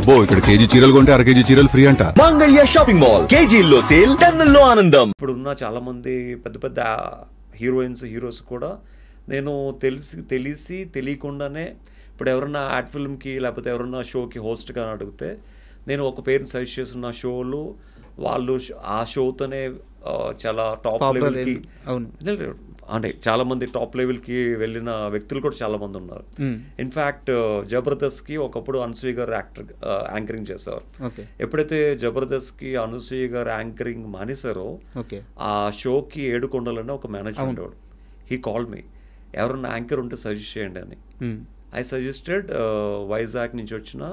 అబ్బో ఇక్కడ కేజీ చీరలు కొంటే అర కేజీ చీరలు ఫ్రీ అంట. మంగళ్య షాపింగ్ మాల్, కేజీల్లో సేల్, టన్నుల్లో ఆనందం. ఇప్పుడున్న చాలా మంది పెద్ద పెద్ద హీరోస్ కూడా నేను తెలిసి తెలియకుండానే ఇప్పుడు ఎవరన్నా యాడ్ ఫిల్మ్కి లేకపోతే ఎవరన్నా షోకి హోస్ట్గా అడిగితే నేను ఒక పేరుని సజెస్ట్ చేస్తున్న షోలు వాళ్ళు ఆ షోతోనే చాలా టాప్ లెవెల్కి అంటే చాలా మంది టాప్ లెవెల్కి వెళ్ళిన వ్యక్తులు కూడా చాలా మంది ఉన్నారు. ఇన్ఫ్యాక్ట్ జబర్దస్త్కి ఒకప్పుడు అనసూయ గారు యాంకరింగ్ చేసేవారు. ఎప్పుడైతే జబర్దస్త్కి అనసూయ గారు యాంకరింగ్ మానేశారో ఆ షోకి ఏడుకొండలనే ఒక మేనేజర్ ఉండేవాడు. హీ కాల్ మీ, ఎవరన్నా యాంకర్ ఉంటే సజెస్ట్ చేయండి అని. ఐ సజెస్టెడ్ వైజాగ్ నుంచి వచ్చిన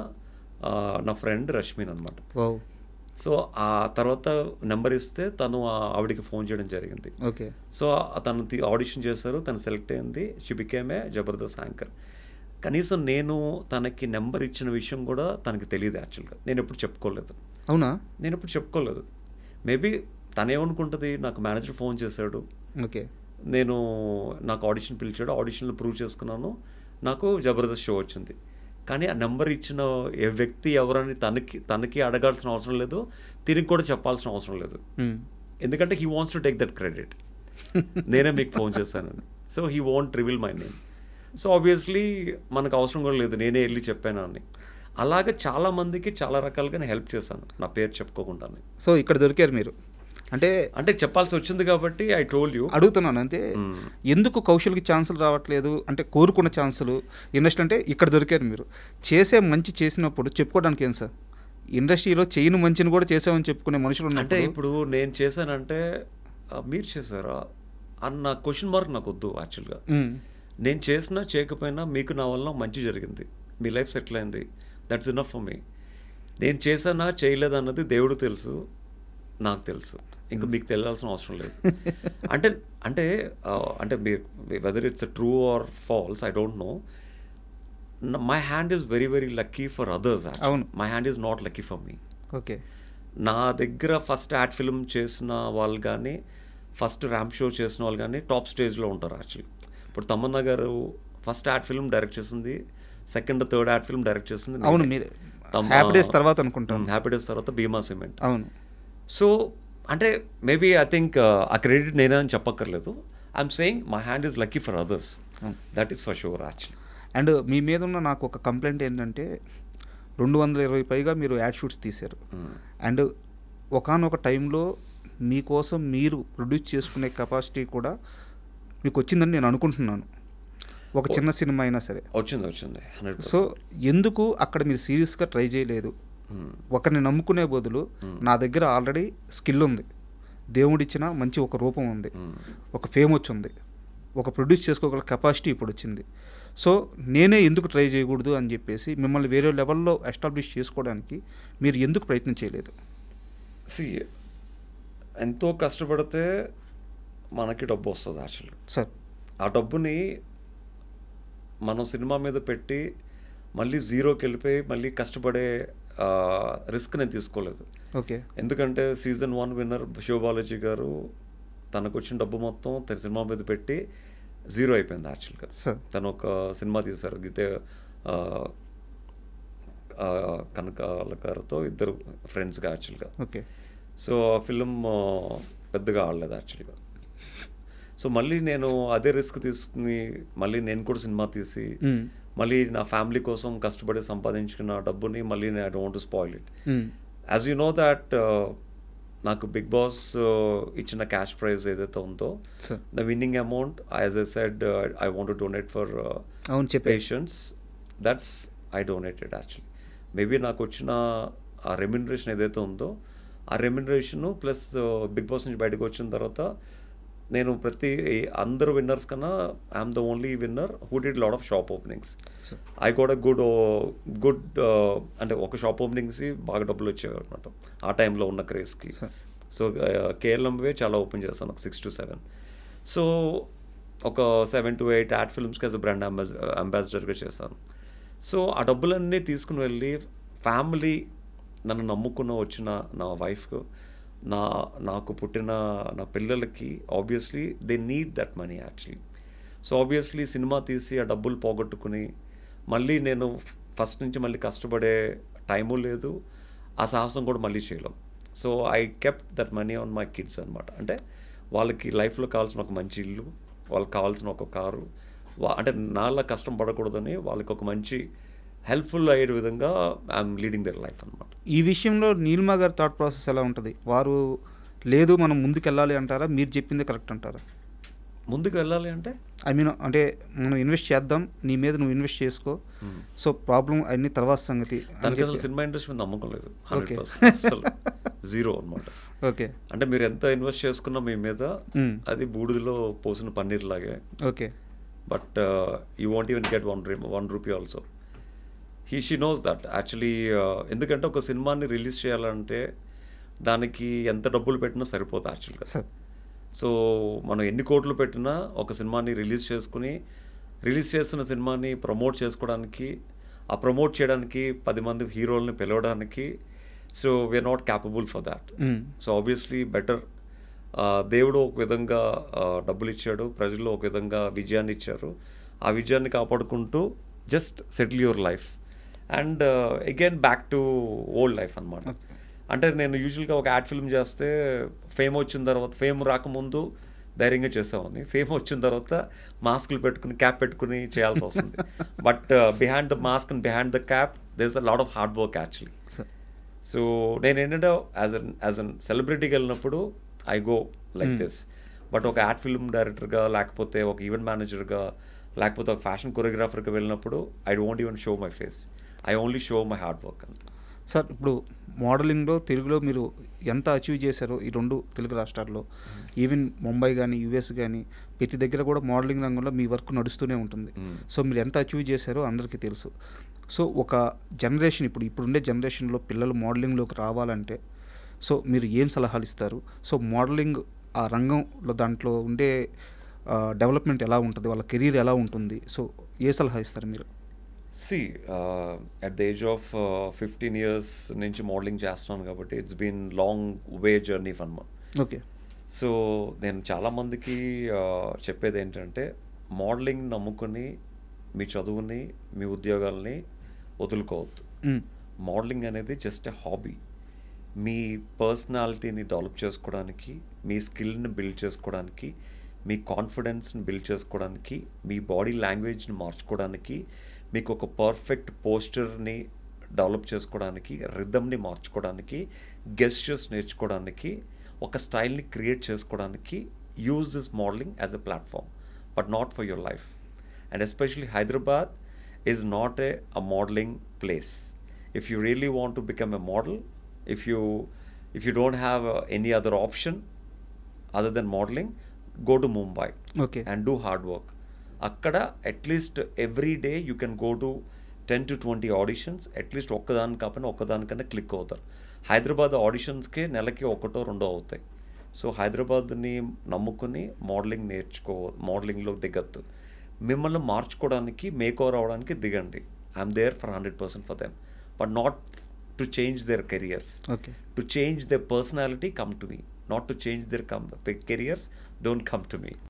నా ఫ్రెండ్ రష్మిన్ అనమాట. సో ఆ తర్వాత నెంబర్ ఇస్తే తను ఆవిడికి ఫోన్ చేయడం జరిగింది. సో తను ఆడిషన్ చేశారు, తను సెలెక్ట్ అయింది. She became a Jabardasth anchor. కనీసం నేను తనకి నెంబర్ ఇచ్చిన విషయం కూడా తనకి తెలియదు. యాక్చువల్గా నేను ఎప్పుడు చెప్పుకోలేదు. అవునా? నేను ఎప్పుడు చెప్పుకోలేదు. మేబీ తనేమనుకుంటుంది, నాకు మేనేజర్ ఫోన్ చేశాడు, నేను నాకు ఆడిషన్ పిలిచాడు, ఆడిషన్లో ప్రూవ్ చేసుకున్నాను, నాకు జబర్దస్త్ షో వచ్చింది. కానీ ఆ నెంబర్ ఇచ్చిన ఏ వ్యక్తి ఎవరని తనకి అడగాల్సిన అవసరం లేదు, తిరిగి కూడా చెప్పాల్సిన అవసరం లేదు. ఎందుకంటే he wants to take that credit. నేనే మీకు ఫోన్ చేశానని. So he want reveal my name. So obviously మనకు అవసరం కూడా లేదు, నేనే వెళ్ళి చెప్పాను అని. అలాగే చాలా మందికి చాలా రకాలుగా హెల్ప్ చేశాను నా పేరు చెప్పుకోకుండానే. సో ఇక్కడ దొరికారు మీరు, అంటే చెప్పాల్సి వచ్చింది కాబట్టి ఐ టోల్డ్ యూ. అడుగుతున్నాను అంతే, ఎందుకు కౌశల్కి ఛాన్సులు రావట్లేదు అంటే కోరుకున్న ఛాన్సులు ఇండస్ట్రీ అంటే ఇక్కడ దొరికారు మీరు. చేసే మంచి చేసినప్పుడు చెప్పుకోవడానికి ఏం సార్, ఇండస్ట్రీలో చేయను మంచిని కూడా చేసామని చెప్పుకునే మనుషులు అంటే ఇప్పుడు నేను చేశానంటే మీరు చేశారా అన్న క్వశ్చన్ మార్క్ నాకు వద్దు. యాక్చువల్గా నేను చేసినా చేయకపోయినా మీకు నా వల్ల మంచి జరిగింది, మీ లైఫ్ సెటిల్ అయింది, దట్స్ ఇనఫ్ ఫర్ మీ. నేను చేశానా చేయలేదు అన్నది దేవుడు తెలుసు, నాకు తెలుసు, ఇంకా మీకు తెలియాల్సిన అవసరం లేదు. అంటే అంటే అంటే whether it's true or false I don't know. My hand is very very lucky for others. My hand is not lucky for me. నా దగ్గర ఫస్ట్ యాడ్ ఫిల్మ్ చేసిన వాళ్ళు కానీ ఫస్ట్ ర్యాంప్ షో చేసిన వాళ్ళు కానీ టాప్ స్టేజ్లో ఉంటారు. యాక్చువల్లీ ఇప్పుడు తమన్నా గారు ఫస్ట్ యాడ్ ఫిల్మ్ డైరెక్ట్ చేసింది, second third ad film direct చేసింది. అవును, మీరు హ్యాపీ డేస్ తర్వాత అనుకుంటాను. హ్యాపీ డేస్ తర్వాత భీమా సిమెంట్. అవును. సో అంటే మేబీ ఐ థింక్ ఆ క్రెడిట్ నేనే అని చెప్పక్కర్లేదు. I'm saying my hand is lucky for others, that is for sure actually. And మీ మీద ఉన్న నాకు ఒక కంప్లైంట్ ఏంటంటే 220 పైగా మీరు యాడ్ షూట్స్ తీశారు. అండ్ ఒకానొక టైంలో మీకోసం మీరు ప్రొడ్యూస్ చేసుకునే కెపాసిటీ కూడా మీకు వచ్చిందని నేను అనుకుంటున్నాను, ఒక చిన్న సినిమా అయినా సరే. వచ్చింది. సో ఎందుకు అక్కడ మీరు సీరియస్గా ట్రై చేయలేదు? ఒకరిని నమ్ముకునే బదులు నా దగ్గర ఆల్రెడీ స్కిల్ ఉంది, దేవుడిచ్చిన మంచి ఒక రూపం ఉంది, ఒక ఫేమ్ వచ్చింది, ఒక ప్రొడ్యూస్ చేసుకోగల కెపాసిటీ ఇప్పుడు వచ్చింది, సో నేనే ఎందుకు ట్రై చేయకూడదు అని చెప్పేసి మిమ్మల్ని వేరే లెవెల్లో ఎస్టాబ్లిష్ చేసుకోవడానికి మీరు ఎందుకు ప్రయత్నం చేయలేదు? ఎంతో కష్టపడితే మనకి డబ్బు వస్తుంది యాక్చువల్లీ సార్. ఆ డబ్బుని మనం సినిమా మీద పెట్టి మళ్ళీ జీరోకి వెళ్ళిపోయి మళ్ళీ కష్టపడే రిస్క్ నేను తీసుకోలేదు. ఎందుకంటే సీజన్ 1 విన్నర్ శివబాలాజీ గారు తనకు వచ్చిన డబ్బు మొత్తం తన సినిమా మీద పెట్టి జీరో అయిపోయింది. యాక్చువల్గా తను ఒక సినిమా తీశారు గీతే కనకాల గారితో, ఇద్దరు ఫ్రెండ్స్గా యాక్చువల్గా. సో ఆ ఫిలిం పెద్దగా ఆడలేదు యాక్చువల్గా. సో మళ్ళీ నేను అదే రిస్క్ తీసుకుని మళ్ళీ నేను కూడా సినిమా తీసి మళ్ళీ నా ఫ్యామిలీ కోసం కష్టపడి సంపాదించుకున్న డబ్బుని మళ్ళీ నేను I don't to spoil it. As you know that నాకు బిగ్ బాస్ ఇచ్చిన క్యాష్ ప్రైజ్ ఏదైతే ఉందో the winning amount, as I said I want to donate for patients, that's I donated actually. Maybe నాకు వచ్చిన ఆ రెమ్యునరేషన్ ఏదైతే ఉందో ఆ రెమ్యునరేషను ప్లస్ బిగ్ బాస్ నుంచి బయటకు వచ్చిన తర్వాత నేను అందరు విన్నర్స్ కన్నా I'm the only winner who did lot of shop openings. I got a good అంటే ఒక షాప్ ఓపెనింగ్స్కి బాగా డబ్బులు వచ్చాయి అనమాట ఆ టైంలో ఉన్న క్రేజ్కి. సో కేరళంవే చాలా ఓపెన్ చేస్తాను, ఒక 6 to 7. సో ఒక 7 to 8 యాడ్ ఫిల్మ్స్కి యాజ్ అ బ్రాండ్ అంబాసిడర్గా చేశాను. సో ఆ డబ్బులన్నీ తీసుకుని వెళ్ళి ఫ్యామిలీ నన్ను నమ్ముకున్న వచ్చిన నా వైఫ్కు నాకు పుట్టిన నా పిల్లలకి obviously they need that money actually. So obviously cinema తీసి ఆ డబ్బులు పోగొట్టుకుని మళ్ళీ నేను ఫస్ట్ నుంచి మళ్ళీ కష్టపడే టైము లేదు, ఆ సాహసం కూడా మళ్ళీ చేయలేం. So I kept that money on my kids అనమాట. అంటే వాళ్ళకి లైఫ్లో కావాల్సిన ఒక మంచి ఇల్లు, వాళ్ళకి కావాల్సిన ఒక కారు, అంటే నాలా కష్టం పడకూడదని వాళ్ళకి ఒక మంచి హెల్ప్ఫుల్ అయ్యే విధంగా ఐఎమ్ లీడింగ్ దర్ లైఫ్ అనమాట. ఈ విషయంలో నీలిమా గారి థాట్ ప్రాసెస్ ఎలా ఉంటుంది? వారు లేదు మనం ముందుకు వెళ్ళాలి అంటారా, మీరు చెప్పింది కరెక్ట్ అంటారా? ముందుకు వెళ్ళాలి అంటే ఐ మీన్ అంటే మనం ఇన్వెస్ట్ చేద్దాం, నీ మీద నువ్వు ఇన్వెస్ట్ చేసుకో, సో ప్రాబ్లం అన్ని తర్వాత సంగతి. దానికి అసలు సినిమా ఇండస్ట్రీ మీద నమ్మకం లేదు, 100% అసలు జీరో అనమాట. ఓకే, అంటే మీరు ఎంత ఇన్వెస్ట్ చేసుకున్నా మీ మీద అది బూడిదలో పోసిన పన్నీర్ లాగే. Okay, but you want even get one rupee also. She knows that actually. ఎందుకంటే ఒక సినిమాని రిలీజ్ చేయాలంటే దానికి ఎంత డబ్బులు పెట్టినా సరిపోతుంది యాక్చువల్గా. సో మనం ఎన్ని కోట్లు పెట్టినా ఒక సినిమాని రిలీజ్ చేస్తున్న సినిమాని ప్రమోట్ చేసుకోవడానికి, ఆ ప్రమోట్ చేయడానికి 10 మంది హీరోల్ని పిలవడానికి, so we're not capable for that. So obviously better దేవుడు ఒక విధంగా డబ్బులు ఇచ్చాడు, ప్రజలు ఒక విధంగా విజయాన్ని ఇచ్చారు, ఆ విజయాన్ని కాపాడుకుంటూ just settle your life and again back to old life అనమాట. అంటే నేను యూజువల్గా ఒక యాడ్ ఫిల్మ్ చేస్తే ఫేమ్ వచ్చిన తర్వాత, ఫేమ్ రాకముందు ధైర్యంగా చేసేవాడిని, ఫేమ్ వచ్చిన తర్వాత మాస్కులు పెట్టుకుని క్యాప్ పెట్టుకుని చేయాల్సి వస్తుంది. But behind the mask and behind the cap there is a lot of hard work actually. So నేను ఏంటంటే యాజ్ అన్ సెలబ్రిటీకి వెళ్ళినప్పుడు I go like this. But ఒక యాడ్ ఫిల్మ్ డైరెక్టర్గా, లేకపోతే ఒక ఈవెంట్ మేనేజర్గా, లేకపోతే ఒక ఫ్యాషన్ కొరియోగ్రాఫర్గా వెళ్ళినప్పుడు I don't even show my face, I only show my hard work అంతే. సార్ ఇప్పుడు మోడలింగ్లో తెలుగులో మీరు ఎంత అచీవ్ చేశారో ఈ 2 తెలుగు రాష్ట్రాల్లో, ఈవెన్ ముంబై కానీ యూఎస్ కానీ ప్రతి దగ్గర కూడా మోడలింగ్ రంగంలో మీ వర్క్ నడుస్తూనే ఉంటుంది. సో మీరు ఎంత అచీవ్ చేశారో అందరికీ తెలుసు. సో ఒక జనరేషన్ ఇప్పుడుండే జనరేషన్లో పిల్లలు మోడలింగ్లోకి రావాలంటే సో మీరు ఏం సలహాలు ఇస్తారు? సో మోడలింగ్ ఆ రంగంలో దాంట్లో ఉండే డెవలప్మెంట్ ఎలా ఉంటుంది, వాళ్ళ కెరీర్ ఎలా ఉంటుంది, సో ఏ సలహా ఇస్తారు మీరు? See, at the age of 15 years నుంచి మోడలింగ్ చేస్తున్నాను కాబట్టి it's been long way journey for man. Okay. So నేను చాలామందికి చెప్పేది ఏంటంటే, మోడలింగ్ నమ్ముకుని మీ చదువుని, మీ ఉద్యోగాల్ని వదులుకోవద్దు. మోడలింగ్ అనేది జస్ట్ ఎ హాబీ. మీ పర్సనాలిటీని డెవలప్ చేసుకోవడానికి, మీ స్కిల్ని బిల్డ్ చేసుకోవడానికి, మీ కాన్ఫిడెన్స్ని బిల్డ్ చేసుకోవడానికి, మీ బాడీ లాంగ్వేజ్ని మార్చుకోవడానికి, మీకు ఒక పర్ఫెక్ట్ పోస్చర్ని డెవలప్ చేసుకోవడానికి, రిథమ్ని మార్చుకోవడానికి, గెస్చర్స్ నేర్చుకోవడానికి, ఒక స్టైల్ని క్రియేట్ చేసుకోవడానికి use this modelling as a platform, but not for your life. And especially Hyderabad is not a modeling place. If you really want to become a model, if you don't have any other option other than modeling, go to Mumbai. Okay. And do hard work. అక్కడ at least every day you can go to 10 to 20 auditions. At least ఒక్కదానికన్నా click అవుతారు. హైదరాబాద్ ఆడిషన్స్కే నెలకి 1-2 అవుతాయి. So హైదరాబాద్ని నమ్ముకుని మోడలింగ్లో దిగద్దు. మిమ్మల్ని మార్చుకోవడానికి, మేకోవర్ అవడానికి దిగండి. I'm there for 100% for them, but not to change their careers. Okay. To change their personality, come to me. Not to change their careers, don't come to me.